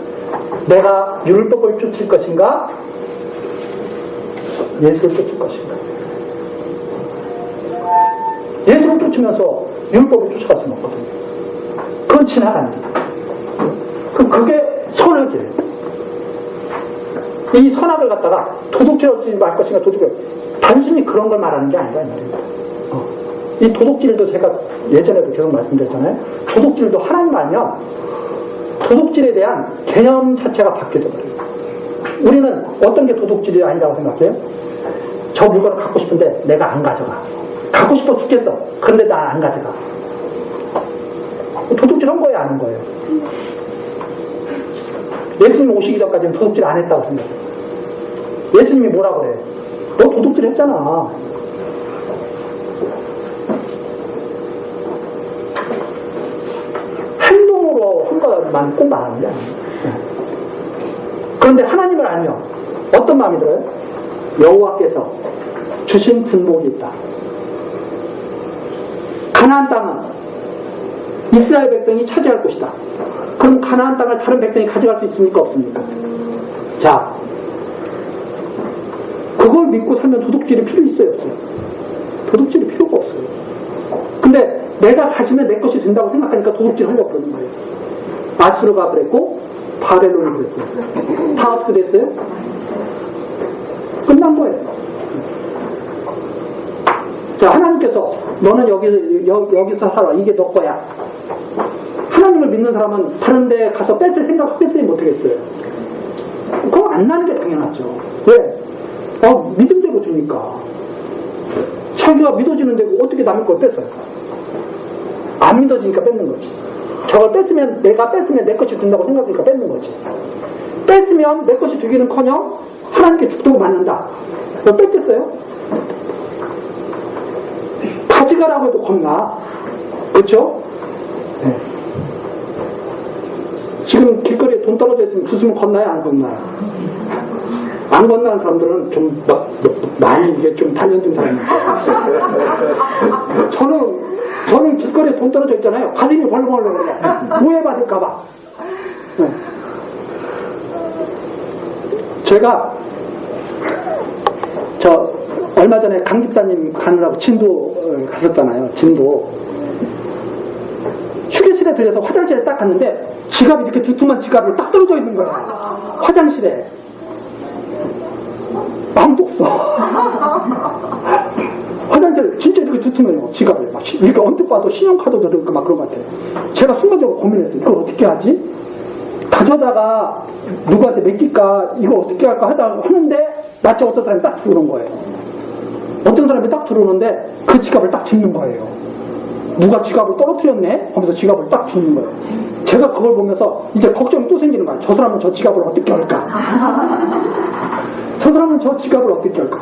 Speaker 1: 내가 율법을 쫓을 것인가? 예수를 쫓을 것인가? 예수를 쫓으면서 율법을 쫓아갈 수는 없거든요. 그건 지나가는 거예요. 그게 선악이에요. 이 선악을 갖다가 도둑질하지 말 것인가, 단순히 그런 걸 말하는 게 아니라 말입니다. 이 도둑질도 제가 예전에도 계속 말씀드렸잖아요. 도둑질도 하나님 알면 도둑질에 대한 개념 자체가 바뀌어져 버려요. 우리는 어떤 게 도둑질이 아니라고 생각해요? 저 물건을 갖고 싶은데 내가 안 가져가. 갖고 싶어 죽겠어. 그런데 나 안 가져가. 도둑질 한 거예요, 안 한 거예요? 예수님 오시기 전까지는 도둑질 안 했다고 생각해요. 예수님이 뭐라 그래요? 너 도둑질 했잖아. 행동으로 한 것만 꼭 말하는 게 아니에요. 그런데 하나님을 알면 어떤 마음이 들어요? 여호와께서 주신 분복이 있다. 가나안 땅은 이스라엘 백성이 차지할 것이다. 그럼 가나안 땅을 다른 백성이 가져갈 수 있습니까? 없습니까? 자, 그걸 믿고 살면 도둑질이 필요 있어요, 없어요? 도둑질이 필요가 없어요. 근데 내가 가지면 내 것이 된다고 생각하니까 도둑질 하려고 그러는 거예요. 아수르가 그랬고 바벨론이 그랬어요. 다 어떻게 됐어요? 끝난 거예요. 자, 하나님께서 너는 여기서 살아. 이게 너 거야. 하나님을 믿는 사람은 다른 데 가서 뺏을 생각 뺏으면 못하겠어요. 그거 안 나는 게 당연하죠. 왜? 믿음대로 주니까. 자기가 믿어지는 데고 어떻게 남의 걸 뺏어요? 안 믿어지니까 뺏는 거지. 저걸 뺏으면 내가 뺏으면 내 것이 된다고 생각하니까 뺏는 거지. 뺏으면 내 것이 되기는커녕 하나님께 죽도록 맞는다. 너 뺏겠어요? 가져가라고 해도 겁나. 그렇죠? 네. 지금 길거리에 돈 떨어져 있으면 부수면 건나요? 안 건나요? 안 건너는 사람들은 좀 많이 이게 좀 단련된 사람이에요. 저는 길거리에 돈 떨어져 있잖아요. 가슴이 벌렁벌렁 그래요. 오해받을까봐. 네. 제가 얼마 전에 강 집사님 가느라고 진도 갔었잖아요. 진도. 휴게실에 들려서 화장실에 딱 갔는데 지갑이 이렇게 두툼한 지갑으로 딱 떨어져 있는 거야. 화장실에. 아무도 없어. 화장실 진짜 이렇게 두툼해요. 지갑을. 막 이렇게 언뜻 봐도 신용카드도 들고 막 그런 것 같아요. 제가 순간적으로 고민했어요. 이걸 어떻게 하지? 가져다가 누구한테 맡길까? 이걸 어떻게 할까? 하는데 마치 어떤 사람이 딱 들어오는 거예요. 어떤 사람이 딱 들어오는데 그 지갑을 딱 짚는 거예요. 누가 지갑을 떨어뜨렸네? 하면서 지갑을 딱 짚는 거예요. 제가 그걸 보면서 이제 걱정이 또 생기는 거예요. 저 사람은 저 지갑을 어떻게 할까? 저 사람은 저 지갑을 어떻게 할까?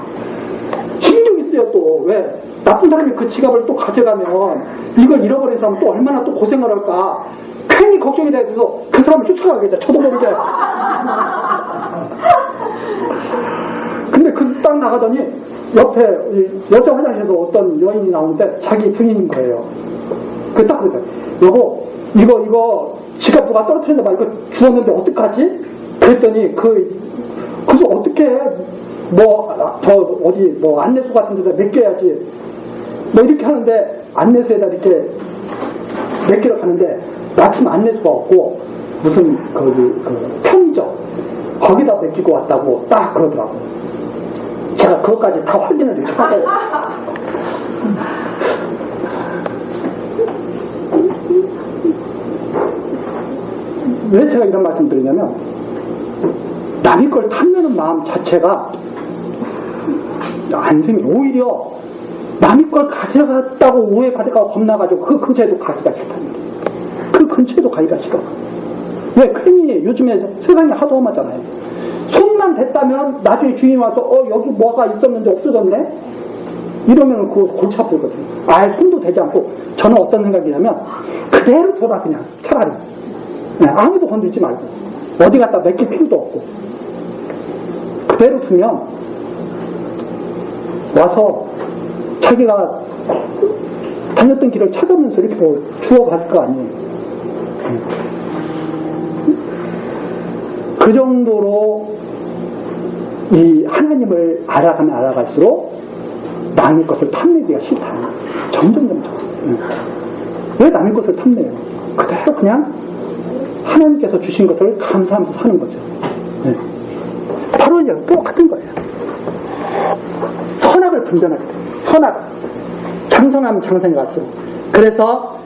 Speaker 1: 신경이 쓰여 또. 왜? 나쁜 사람이 그 지갑을 또 가져가면 이걸 잃어버린 사람은 또 얼마나 또 고생을 할까? 괜히 걱정이 돼서 그 사람을 쫓아가겠다. 저도 모르게. 근데 그 딱 나가더니 옆에 여자 화장실에서 어떤 여인이 나오는데 자기 부인인 거예요. 그 딱 그러더니 여보 이거 지갑 누가 떨어뜨렸나 봐. 이거 주웠는데 어떡하지? 그랬더니 그래서 어떻게 안내소 같은 데다 맡겨야지. 이렇게 하는데 안내소에다 이렇게 맡기러 가는데 마침 안내소가 없고 무슨 편의점 거기다 맡기고 왔다고 딱 그러더라고. 제가 그것까지 다 확인을 했어요. 왜 제가 이런 말씀 드리냐면 남의 걸 탐내는 마음 자체가 안 생겨. 오히려 남의 걸 가져갔다고 오해받을까 겁나가지고 그 근처에도 가기가 싫답니다. 그 근처에도 가기가 싫어. 왜? 괜히 요즘에 세상이 하도 험하잖아요. 손만 댔다면 나중에 주인이 와서 여기 뭐가 있었는데 없어졌네? 이러면 그거 골치 아프거든요. 아예 손도 대지 않고 저는 어떤 생각이냐면 그대로 둬라 그냥 차라리. 네, 아무도 건들지 말고 어디 갖다 맡길 필요도 없고 그대로 두면 와서 자기가 다녔던 길을 찾으면서 이렇게 주워갈 거 아니에요. 그 정도로 이 하나님을 알아가면 알아갈수록 남의 것을 탐내기가 싫다. 점점. 왜 남의 것을 탐내요? 그대로 그냥 하나님께서 주신 것을 감사하면서 사는 거죠. 네. 바로 이제 똑같은 거예요. 선악을 분별하게 돼요. 선악. 장성하면 장성이 갈수록. 그래서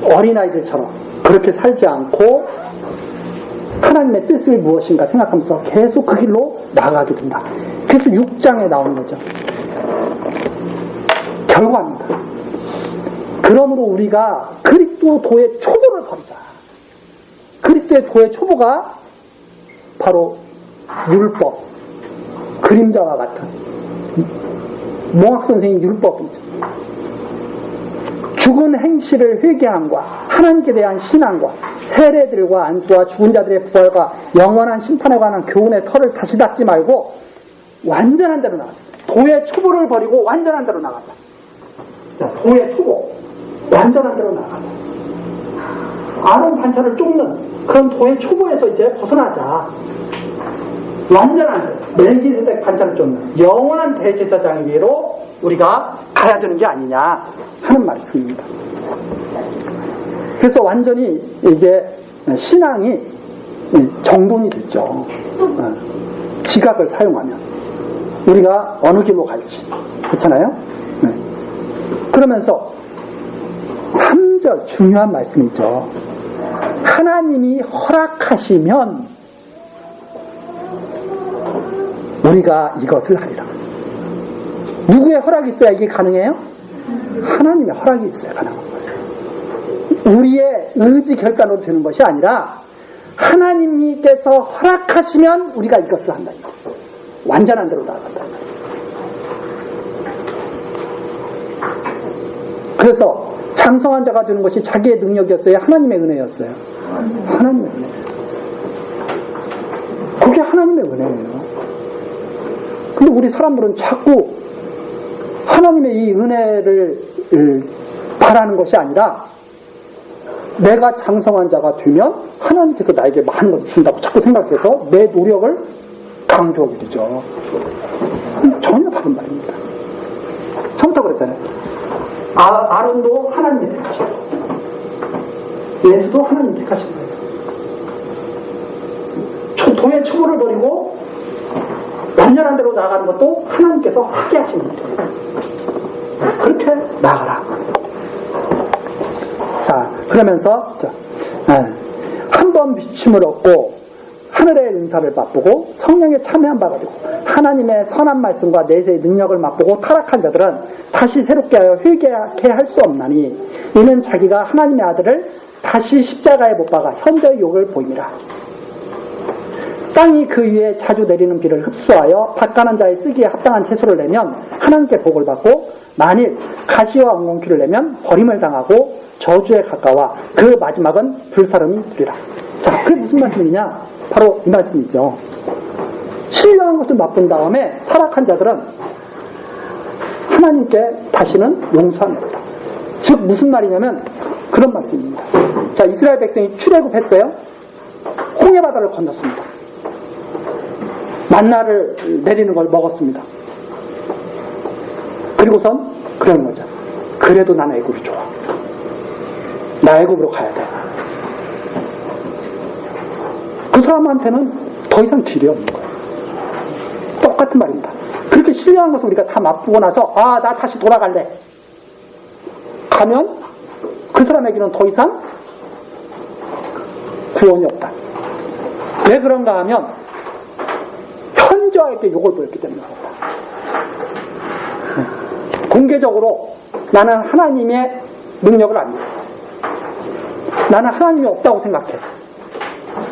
Speaker 1: 어린아이들처럼 그렇게 살지 않고 하나님의 뜻이 무엇인가 생각하면서 계속 그 길로 나아가게 된다. 그래서 6장에 나오는 거죠. 결과입니다. 그러므로 우리가 그리스도 도의 초보를 버리자. 그리스도의 도의 초보가 바로 율법, 그림자와 같은 몽학 선생님 율법이죠. 죽은 행실을 회개함과 하나님께 대한 신앙과 세례들과 안수와 죽은 자들의 부활과 영원한 심판에 관한 교훈의 털을 다시 닫지 말고 완전한 대로 나가자. 도의 초보를 버리고 완전한 대로 나가자. 자, 도의 초보 완전한 대로 나가자. 아론 반찬을 쫓는 그런 도의 초보에서 이제 벗어나자. 완전한 멜기세덱 반차를 쫓는 영원한 대제사장위로 우리가 가야 되는 게 아니냐 하는 말씀입니다. 그래서 완전히 이게 신앙이 정돈이 됐죠. 지각을 사용하면 우리가 어느 길로 갈지, 그렇잖아요? 그러면서 3절 중요한 말씀이죠. 하나님이 허락하시면 우리가 이것을 하리라. 누구의 허락이 있어야 이게 가능해요? 하나님의 허락이 있어야 가능한 거예요. 우리의 의지 결단으로 되는 것이 아니라 하나님께서 허락하시면 우리가 이것을 한다. 완전한 대로 나아간다. 그래서 장성한 자가 되는 것이 자기의 능력이었어요? 하나님의 은혜였어요? 하나님의 은혜. 그게 하나님의 은혜예요. 근데 우리 사람들은 자꾸 하나님의 이 은혜를 바라는 것이 아니라 내가 장성한 자가 되면 하나님께서 나에게 많은 것을 준다고 자꾸 생각해서 내 노력을 강조하게 되죠. 전혀 다른 말입니다. 처음부터 그랬잖아요. 아론도 하나님이 택하신 거예요. 예수도 하나님이 택하신 거예요. 도의 초보를 버리고 완전한 대로 나아가는 것도 하나님께서 하게 하시는 거예요. 그렇게 나아가라. 자, 그러면서 한 번 비춤을 얻고 하늘의 은사를 맛보고 성령에 참여한 바가 되고 하나님의 선한 말씀과 내세의 능력을 맛보고 타락한 자들은 다시 새롭게 하여 회개케 할 수 없나니 이는 자기가 하나님의 아들을 다시 십자가에 못 박아 현저히 욕을 보이니라. 땅이 그 위에 자주 내리는 비를 흡수하여 밭가는 자의 쓰기에 합당한 채소를 내면 하나님께 복을 받고 만일 가시와 엉겅퀴를 내면 버림을 당하고 저주에 가까워 그 마지막은 불사름이 되리라. 자, 그게 무슨 말씀이냐? 바로 이 말씀이죠. 신령한 것을 맛본 다음에 타락한 자들은 하나님께 다시는 용서합니다. 즉 무슨 말이냐면 그런 말씀입니다. 자, 이스라엘 백성이 출애굽했어요. 홍해바다를 건넜습니다. 만나를 내리는 걸 먹었습니다. 그리고선 그러는 거죠. 그래도 난 애굽이 좋아. 나 애굽으로 가야 돼. 그 사람한테는 더 이상 길이 없는 거예요. 똑같은 말입니다. 그렇게 신령한 것을 우리가 다 맛보고 나서 나 다시 돌아갈래. 가면 그 사람에게는 더 이상 구원이 없다. 왜 그런가 하면 현저하게 욕을 보였기 때문입니다. 공개적으로 나는 하나님의 능력을 안 믿어. 나는 하나님이 없다고 생각해.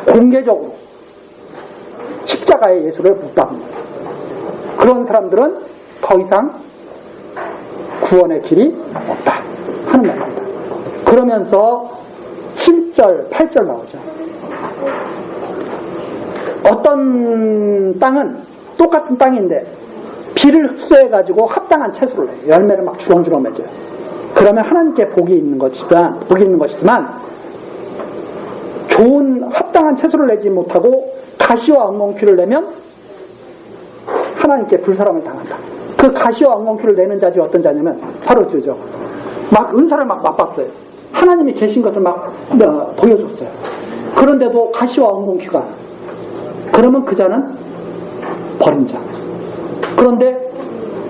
Speaker 1: 공개적으로 십자가의 예수를 못 박는 그런 사람들은 더 이상 구원의 길이 없다 하는 말입니다. 그러면서 7절, 8절 나오죠. 어떤 땅은 똑같은 땅인데 비를 흡수해가지고 합당한 채소를 내요. 열매를 막 주렁주렁 맺어요. 그러면 하나님께 복이 있는 것이지만 좋은 합당한 채소를 내지 못하고 가시와 엉겅퀴를 내면 하나님께 불사람을 당한다. 그 가시와 엉겅퀴를 내는 자들이 어떤 자냐면 바로 저죠. 막 은사를 막 맛봤어요. 하나님이 계신 것을 막 보여줬어요. 그런데도 가시와 엉겅퀴가 그러면 그 자는 버린 자. 그런데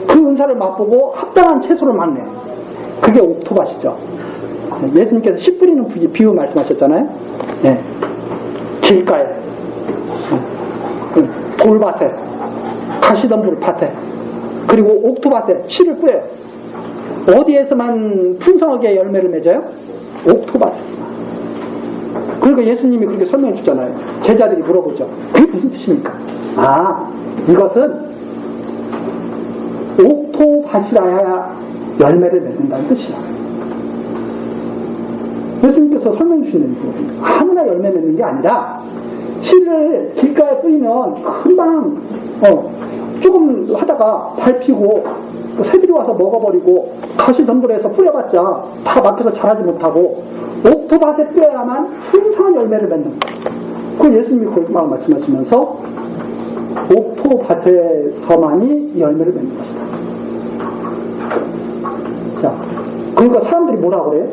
Speaker 1: 그 은사를 맛보고 합당한 채소를 막 내요. 그게 옥토밭이죠. 예수님께서 씨 뿌리는 비유 말씀하셨잖아요. 네. 길가에, 돌밭에, 가시덤불 밭에, 그리고 옥토밭에 씨를 뿌려요. 어디에서만 풍성하게 열매를 맺어요? 옥토밭에서만. 그러니까 예수님이 그렇게 설명해 주잖아요. 제자들이 물어보죠. 그게 무슨 뜻입니까? 이것은 옥토밭이라야 열매를 맺는다는 뜻이야. 예수님께서 설명해 주시는 거예요. 아무나 열매 맺는 게 아니라 씨를 길가에 뿌리면 금방 조금 하다가 밟히고 새들이 와서 먹어버리고 가시덤불에서 뿌려봤자 다 막혀서 자라지 못하고 옥토밭에 뿌려야만 풍성한 열매를 맺는 거예요. 그 예수님이 그렇게 말씀하시면서 옥토밭에서만이 열매를 맺는 것이다. 자, 그러니까 사람들이 뭐라 그래?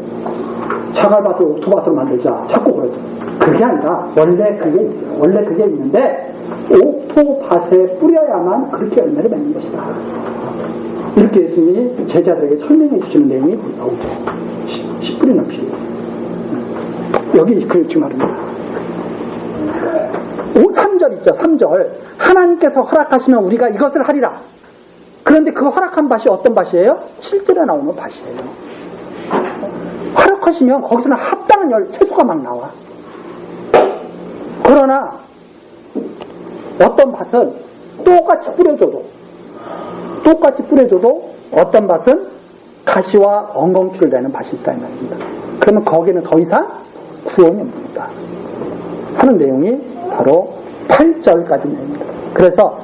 Speaker 1: 자갈밭을 옥토밭으로 만들자. 자꾸 그러죠. 그게 아니라 원래 그게 있어요. 원래 그게 있는데 옥토밭에 뿌려야만 그렇게 열매를 맺는 것이다. 이렇게 예수님이 제자들에게 설명해 주시는 내용이 나오죠. 10분이 넘게. 여기 그 말입니다. 3절 있죠. 3절. 하나님께서 허락하시면 우리가 이것을 하리라. 그런데 그 허락한 밭이 어떤 밭이에요? 실제로 나오는 밭이에요. 허락하시면 거기서는 합당한 채소가 막 나와. 그러나 어떤 밭은 똑같이 뿌려줘도 어떤 밭은 가시와 엉겅퀴를 내는 밭이 있다 이 말입니다. 그러면 거기는 더 이상 구원이 없습니다. 하는 내용이 바로 8절까지 내용입니다. 그래서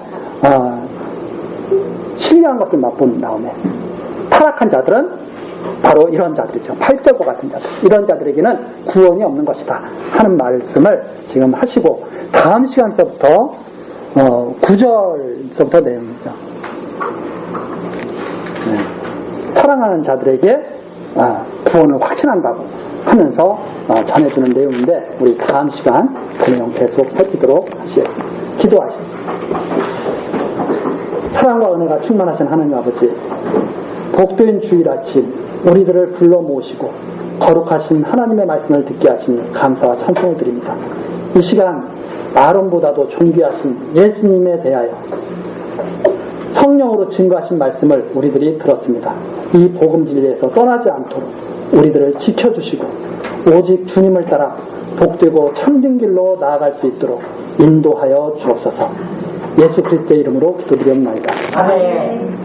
Speaker 1: 신령한 것을 맛본 다음에 타락한 자들은 바로 이런 자들이죠. 8절과 같은 자들. 이런 자들에게는 구원이 없는 것이다 하는 말씀을 지금 하시고 다음 시간서부터 9절서부터 내용이죠. 사랑하는 자들에게 구원을 확신한다고 하면서 전해주는 내용인데 우리 다음 시간 그 내용 계속 살피도록 하시겠습니다. 기도하시겠습니다. 사랑과 은혜가 충만하신 하나님 아버지, 복된 주일 아침 우리들을 불러 모으시고 거룩하신 하나님의 말씀을 듣게 하시니 감사와 찬송을 드립니다. 이 시간 아론보다도 존귀하신 예수님에 대하여 성령으로 증거하신 말씀을 우리들이 들었습니다. 이 복음 진리에서 떠나지 않도록 우리들을 지켜주시고 오직 주님을 따라 복되고 참된 길로 나아갈 수 있도록 인도하여 주옵소서. 예수 그리스도의 이름으로 기도드렸나이다. 아멘.